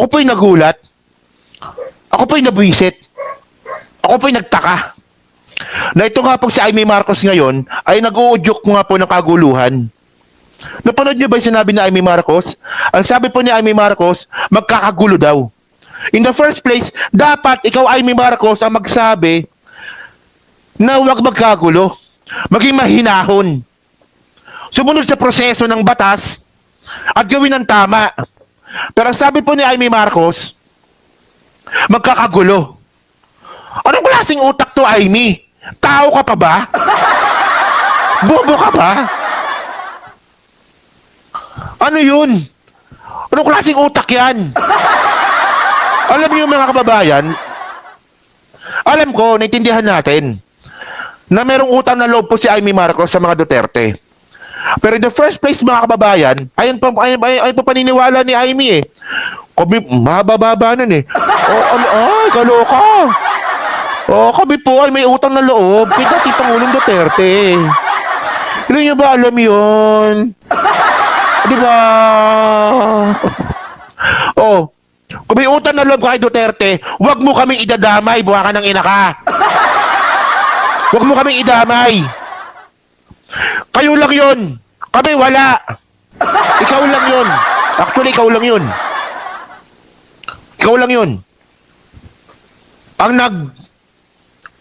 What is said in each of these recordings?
Ako po'y nagulat. Ako po'y nabwisit. Ako po'y nagtaka. Na ito nga po si Amy Marcos ngayon ay nag-uudyok nga po ng kaguluhan. Napanood niyo ba yung sinabi ni Amy Marcos? Ang sabi po ni Amy Marcos, magkakagulo daw. In the first place, dapat ikaw Amy Marcos ang magsabi na huwag magkagulo. Maging mahinahon. Sumunod sa proseso ng batas at gawin ang tama. Pero ang sabi po ni Amy Marcos, magkakagulo. Anong klaseng utak to, Amy? Tao ka pa ba? Bobo ka ba? Ano yun? Anong klaseng utak yan? Alam niyo mga kababayan, alam ko, naintindihan natin na merong utang na loob po si Amy Marcos sa mga Duterte. Pero in the first place mga kababayan, ayun pa paniniwala ni Amy eh. Kami, mabababa nun eh. Ay, kaloka. Kami po ay may utang na loob. Kita si Pangulong Duterte. Hindi niyo ba alam yun? Di ba? Kung may utang na loob kay Duterte, huwag mo kaming idadamay, buha ka ng ina ka. Huwag mo kaming idamay. Kayo lang yun. Kami wala. Ikaw lang yun. Actually, ikaw lang yun. Ikaw lang yun.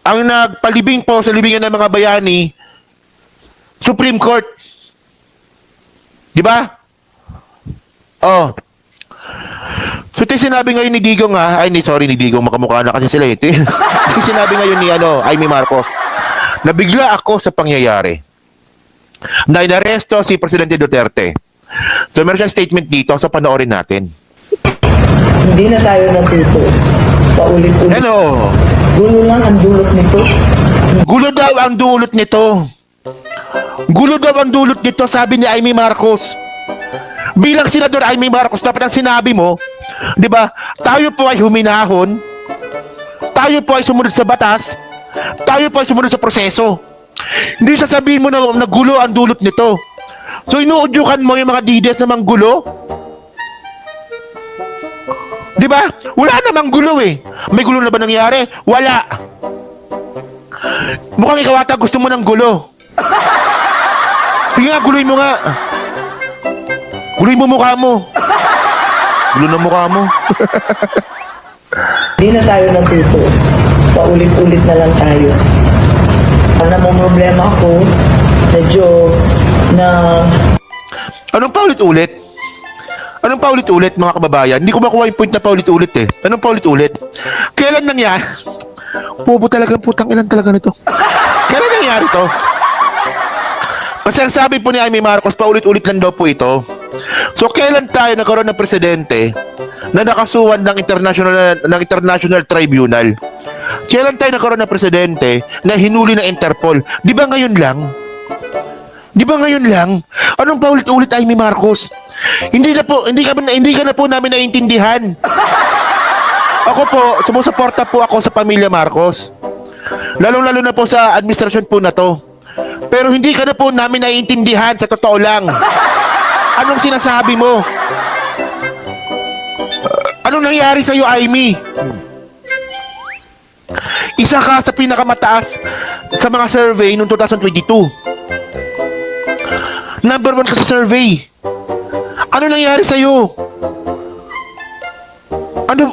Ang nagpalibing po sa libingan ng mga bayani, Supreme Court. Di ba? So, ito sinabi ngayon ni Digong ni Digong, makamukha na kasi sila ito. Ito sinabi ngayon ni Amy Marcos, nabigla ako sa pangyayari na inaresto si Presidente Duterte. So, meron siyang statement dito, so panoorin natin. Hindi na tayo natuto. Paulit-ulit. Hello. Gulo lang ang dulot nito. Gulo daw ang dulot nito. Gulo daw ang dulot nito, sabi ni Amy Marcos. Bilang Senador Amy Marcos, dapat ang sinabi mo, di ba, tayo po ay huminahon, tayo po ay sumunod sa batas, tayo po ay sumunod sa proseso. Hindi sasabihin mo na gulo ang dulot nito. So inuudyukan mo yung mga dides na manggulo? Di ba? Wala namang gulo eh. May gulo na ba nangyari? Wala. Mukhang ikaw ata gusto mo ng gulo. Sige nga, guloy mo nga. Guloy mo mukha mo. Gulo na mukha mo. Hindi na tayo natuto. Paulit-ulit na lang tayo. Ang problema ko, medyo na... Anong paulit-ulit? Anong paulit-ulit mga kababayan? Hindi ko makuha yung point na paulit-ulit eh. Anong paulit-ulit? Kailan nangyari? Bobo talaga, putang ilan talaga nito. Kailan nangyari to? Kasi ang sabi po ni Amy Marcos, paulit-ulit lang daw po ito. So kailan tayo nagkaroon ng presidente na nakasuhan ng international tribunal? Kailan tayo nagkaroon ng presidente na hinuli ng Interpol? Di ba ngayon lang? Di ba ngayon lang? Anong paulit-ulit Amy Marcos? Hindi ka na po namin naiintindihan. Ako po, sumusuporta po ako sa pamilya Marcos. Lalong-lalo na po sa administrasyon po na to. Pero hindi ka na po namin naiintindihan sa totoo lang. Anong sinasabi mo? Anong nangyari sa'yo, Amy? Isa ka sa pinakamataas sa mga survey noong 2022. Number 1 ka sa survey. Ano nangyari sa'yo? Ano?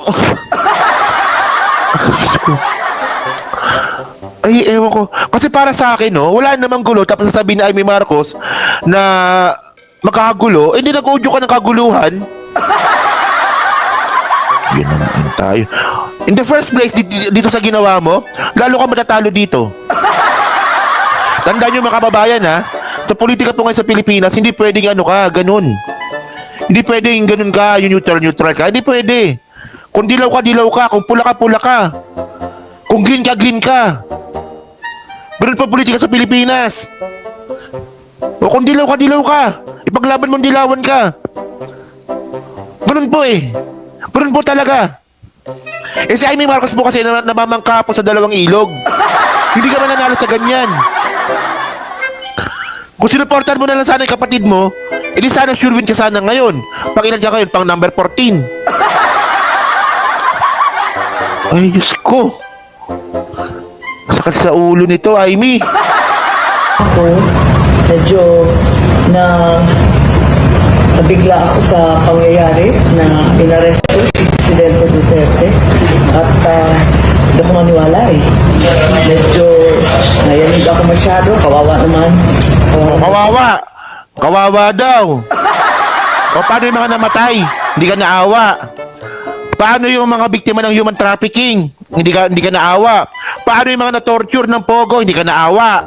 Ay, ewan ko. Kasi para sa akin, no, wala namang gulo. Tapos sasabihin ni Amy Marcos na makakagulo, hindi nag-audio ka ng kaguluhan. Yun naman tayo. In the first place, dito sa ginawa mo, lalo ka matatalo dito. Tandaan nyo mga kababayan, ha? Sa politika po ngayon sa Pilipinas, hindi pwedeng ganun. Hindi pwedeng ganun ka, yung neutral ka. Hindi pwede. Kung dilaw ka. Kung pula ka. Kung green ka. Ganun pa politika sa Pilipinas. O kung dilaw ka. Ipaglaban mong dilawan ka. Ganun po eh. Ganun po talaga. Si Amy Marcos po kasi namamangka po sa dalawang ilog. Hindi ka mananalo sa ganyan. Kung sinuportan mo na lang sana yung kapatid mo, edi sana sure win ka sana ngayon. Pang ilan ka ngayon? Pang number 14. Ay, Diyos ko. Sakit sa ulo nito, Amy. Ako, medyo na nabigla ako sa pangyayari na inaresto si Presidente Duterte at hindi ako maniwala eh. Medyo nayanig ako masyado, kawawa naman. Kawawa. Kawawa daw. O paano yung mga namatay? Hindi ka naawa. Paano yung mga biktima ng human trafficking? Hindi ka naawa. Paano yung mga na-torture ng pogo? Hindi ka naawa.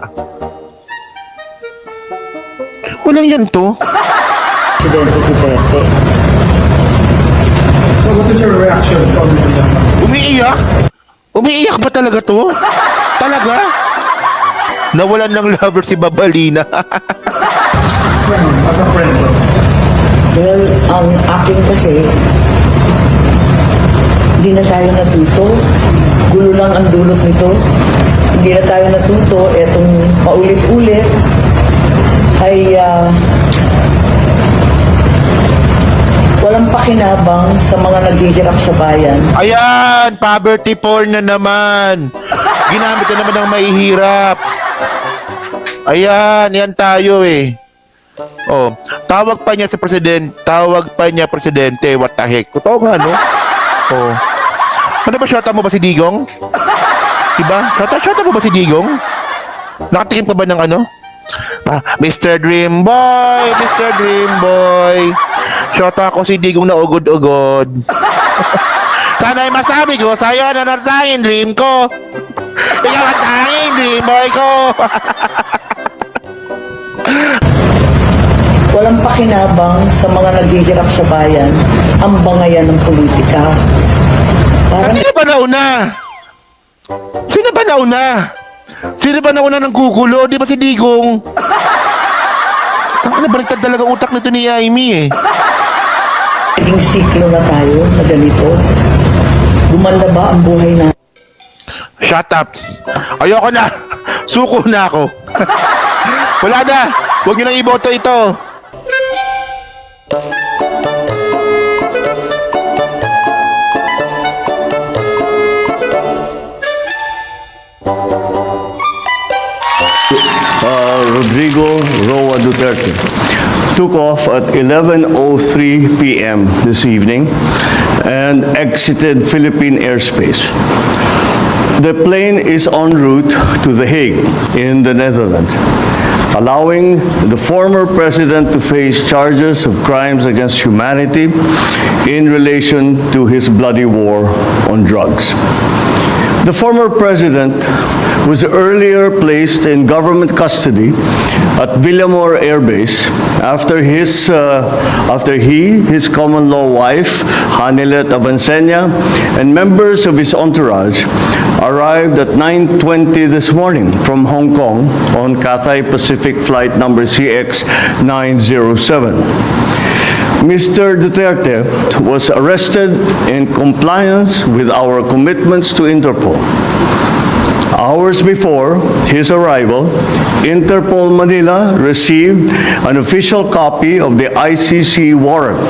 Walang yan to. Presidente Duterte. So what is your reaction from the Umiiyak? Umiiyak ba talaga to? Talaga? Nawalan ng lover si Babalina. friend, as a friend? Well, ang akin kasi, hindi na tayo natuto. Gulo lang ang dulot nito. Hindi na tayo natuto. Etong paulit-ulit ay walang pakinabang sa mga naghihirap sa bayan. Ayan, poverty porn na naman. Ginamit na naman ng mahihirap. Ayan, yan tayo eh. Oh, tawag pa niya presidente, what the heck? Totoo nga, no? Oh. Ano ba, shota mo ba si Digong? Diba? Shota mo ba si Digong? Nakatikim ka ba ng ano? Mr. Dream Boy, Mr. Dream Boy. Shota ko si Digong na ugod-ugod. Sana ay masabi ko, sa'yo na narsangin dream ko. Ikaw ang tanging dream boy ko. Walang pakinabang sa mga naghihirap sa bayan ang bangayan ng politika. Parang Sino ba nauna? Sino ba nauna? Sino ba nauna ng gugulo? Di ba si Digong? Tanga na, baliktad talaga utak nito ni Amy eh. naging siklo na tayo na ganito. Gumanda ba ang buhay na? Shut up. Ayoko na. Suko na ako. Wala na. Huwag niyo nang iboto ito. Rodrigo Roa Duterte took off at 11:03 p.m. this evening and exited Philippine airspace. The plane is en route to The Hague in the Netherlands, allowing the former president to face charges of crimes against humanity in relation to his bloody war on drugs. The former president was earlier placed in government custody at Villamor Air Base after his common law wife, Hanilet Avancenia, and members of his entourage arrived at 9:20 this morning from Hong Kong on Cathay Pacific flight number CX-907. Mr. Duterte was arrested in compliance with our commitments to Interpol. Hours before his arrival, Interpol Manila received an official copy of the ICC warrant.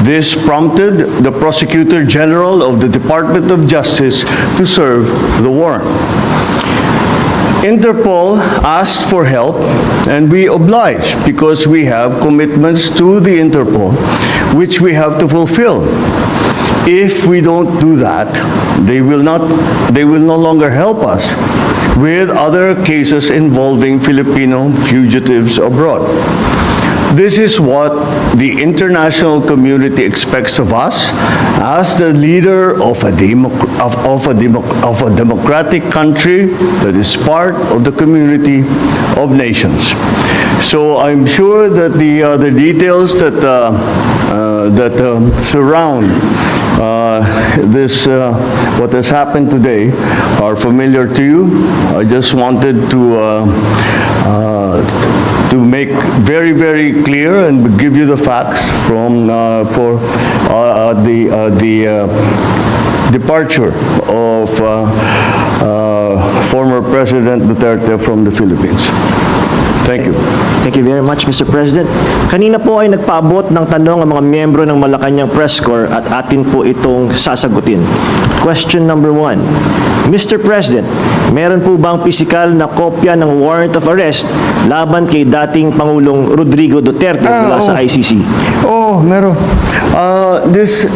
This prompted the Prosecutor General of the Department of Justice to serve the warrant. Interpol asked for help and we obliged because we have commitments to the Interpol which we have to fulfill. If we don't do that, they will no longer help us with other cases involving Filipino fugitives abroad. This is what the international community expects of us as the leader of a democratic country that is part of the community of nations. So I'm sure that the details that surround what has happened today are familiar to you. I just wanted to make very, very clear and give you the facts from for the departure of former President Duterte from the Philippines. Thank you. Thank you very much, Mr. President. Kanina po ay nagpaabot ng tanong ang mga miyembro ng Malacanang Press Corps at atin po itong sasagutin. Question number 1. Mr. President, meron po bang pisikal na kopya ng warrant of arrest laban kay dating Pangulong Rodrigo Duterte mula sa ICC? Oh, meron. This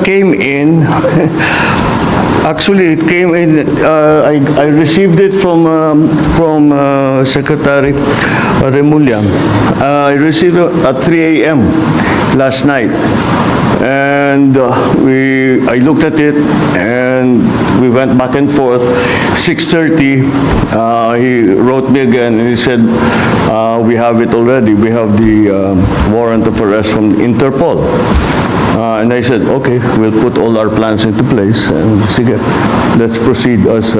came in. Actually, it came in. I received it from Secretary Remulla. I received it at 3 a.m. last night, and I looked at it, and we went back and forth. 6:30, he wrote me again, and he said, "We have it already. We have the warrant of arrest from Interpol." And I said, okay, we'll put all our plans into place, and sige, let's proceed as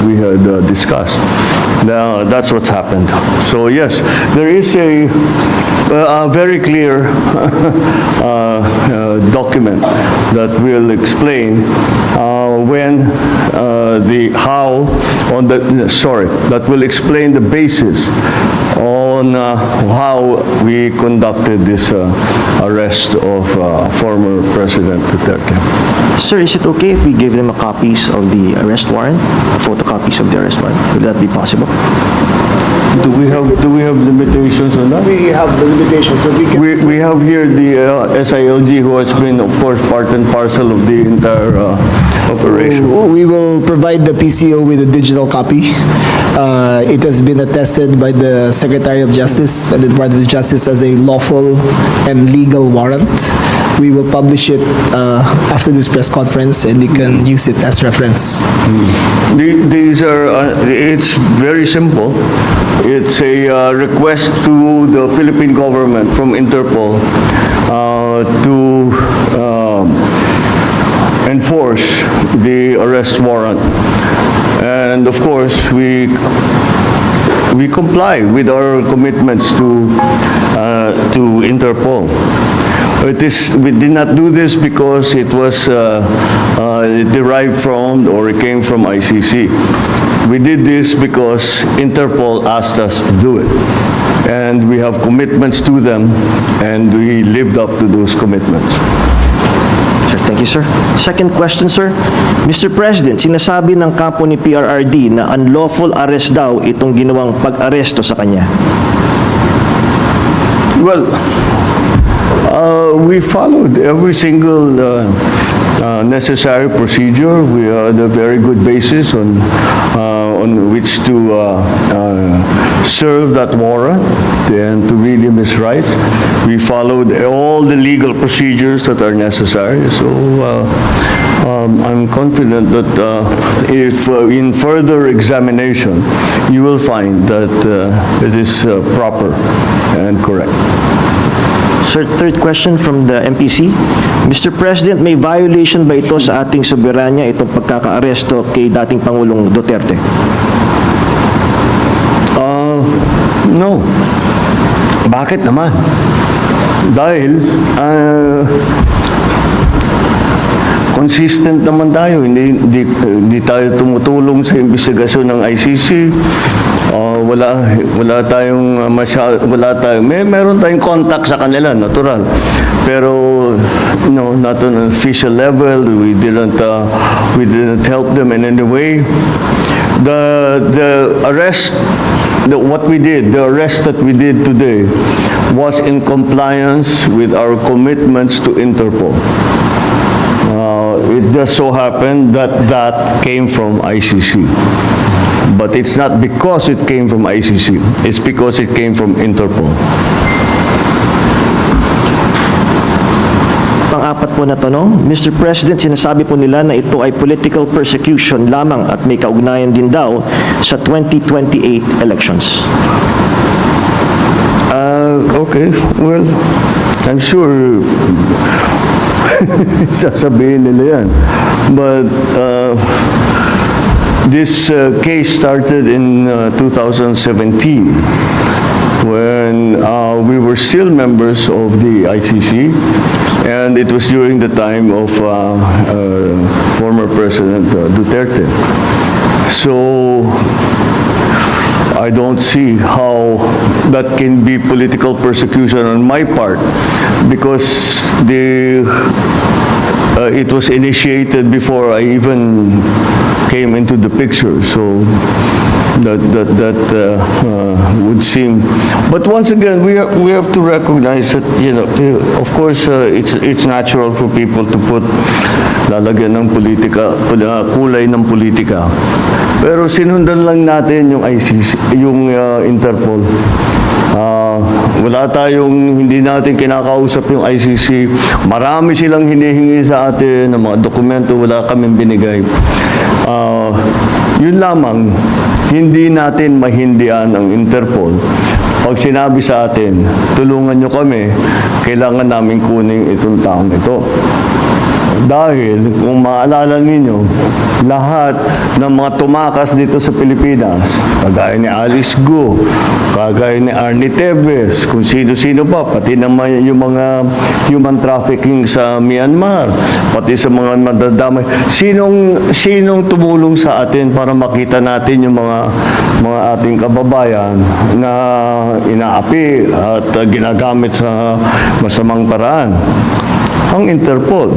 we had discussed. Now, that's what happened. So yes, there is a very clear document that will explain that will explain the basis on how we conducted this arrest of former President Duterte. Sir, is it okay if we give them a copies of the arrest warrant, photocopies of the arrest warrant? Will that be possible? Do we have limitations on that? We have the limitations, but we can. We have here the SILG, who has been, of course, part and parcel of the entire operation. We will provide the PCO with a digital copy. It has been attested by the Secretary of Justice and the Department of Justice as a lawful and legal warrant. We will publish it after this press conference, and you can use it as reference. These are, it's very simple. It's a request to the Philippine government from Interpol to enforce the arrest warrant. And of course, we comply with our commitments to Interpol. We did not do this because it was derived from or it came from ICC. We did this because Interpol asked us to do it. And we have commitments to them, and we lived up to those commitments. Sir, thank you, sir. Second question, sir. Mr. President, sinasabi ng kampo ni PRRD na unlawful arrest daw itong ginawang pag-aresto sa kanya. Well, we followed every single necessary procedure. We had a very good basis on which to serve that warrant and to read him his rights. We followed all the legal procedures that are necessary. So I'm confident that if in further examination you will find that it is proper and correct. Sir, third question from the MPC. Mr. President, may violation ba ito sa ating soberanya, itong pagkaka-aresto kay dating Pangulong Duterte? No. Bakit naman? Dahil consistent naman tayo. Hindi tayo tumutulong sa investigasyon ng ICC. Meron tayong contact sa kanila, natural. Pero not on an official level. We didn't help them in any way. The arrest that we did today was in compliance with our commitments to Interpol. It just so happened that came from ICC. But it's not because it came from ICC. It's because it came from Interpol. Pang-apat po na tanong, Mr. President, sinasabi po nila na ito ay political persecution lamang at may kaugnayan din daw sa 2028 elections. Okay, well, I'm sure sasabihin nila yan. But this case started in 2017 when we were still members of the ICC, and it was during the time of former President Duterte. So I don't see how that can be political persecution on my part because it was initiated before I even came into the picture. So that would seem. But once again, we have to recognize that, you know, of course, it's natural for people to put lalagyan ng politika, kulay ng politika. Pero sinundan lang natin yung ICC, yung Interpol. Wala tayong, hindi natin kinakausap yung ICC. Marami silang hinihingi sa atin ng mga dokumento, wala kaming binigay. Yun lamang, hindi natin mahindian ang Interpol. Pag sinabi sa atin, tulungan nyo kami, kailangan namin kunin itong taong ito. Dahil, kung maalala ninyo, lahat ng mga tumakas dito sa Pilipinas, kagaya ni Alice Go, kagaya ni Arnie Tevez, kung sino-sino pa, pati naman yung mga human trafficking sa Myanmar, pati sa mga madadamay, sinong tumulong sa atin para makita natin yung mga ating kababayan na inaapi at ginagamit sa masamang paraan? Ang Interpol.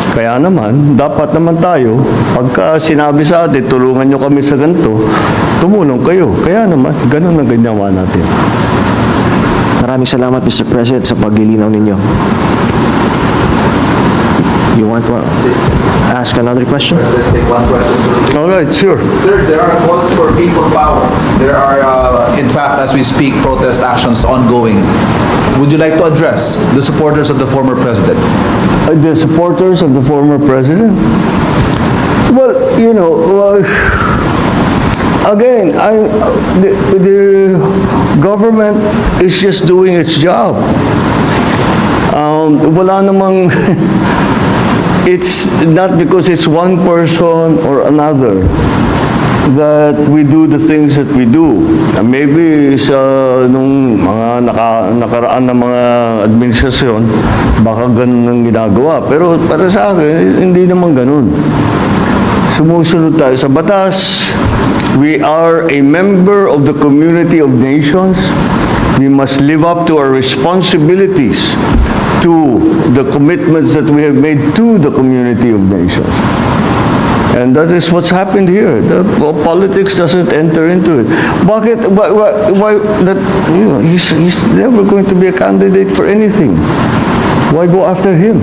Kaya naman, dapat naman tayo, pagka sinabi sa atin, tulungan nyo kami sa ganito, tumulong kayo. Kaya naman, ganun ang ginawa natin. Maraming salamat, Mr. President, sa paglilinaw ninyo. You want to ask another question? Take one question, sir. All right, sure. Sir, there are calls for people power. There are, in fact, as we speak, protest actions ongoing. Would you like to address the supporters of the former president? The supporters of the former president? Well, you know, again, the government is just doing its job. Wala namang, it's not because it's one person or another that we do the things that we do. Maybe sa nung mga nakaraan na mga administrasyon, baka ganun ang ginagawa. Pero para sa akin, hindi naman ganun. Sumusunod tayo sa batas. We are a member of the community of nations. We must live up to our responsibilities, to the commitments that we have made to the community of nations. And that is what's happened here. The politics doesn't enter into it. Bakit? Why that? You know, he's never going to be a candidate for anything. Why go after him?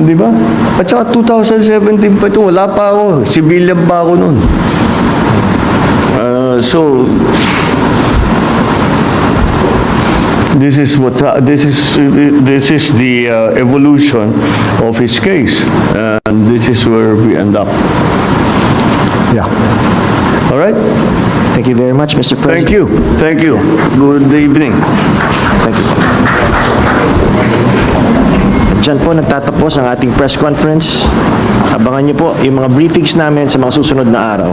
Di ba? At saka 2017 pa ito, wala pa ako. Civilian pa ako nun. So this is the evolution of his case, and this is where we end up. Yeah. All right. Thank you very much, Mr. President. Thank you. Thank you. Good evening. Thank you. Diyan po nagtatapos ang ating press conference. Abangan niyo po yung mga briefings namin sa mga susunod na araw.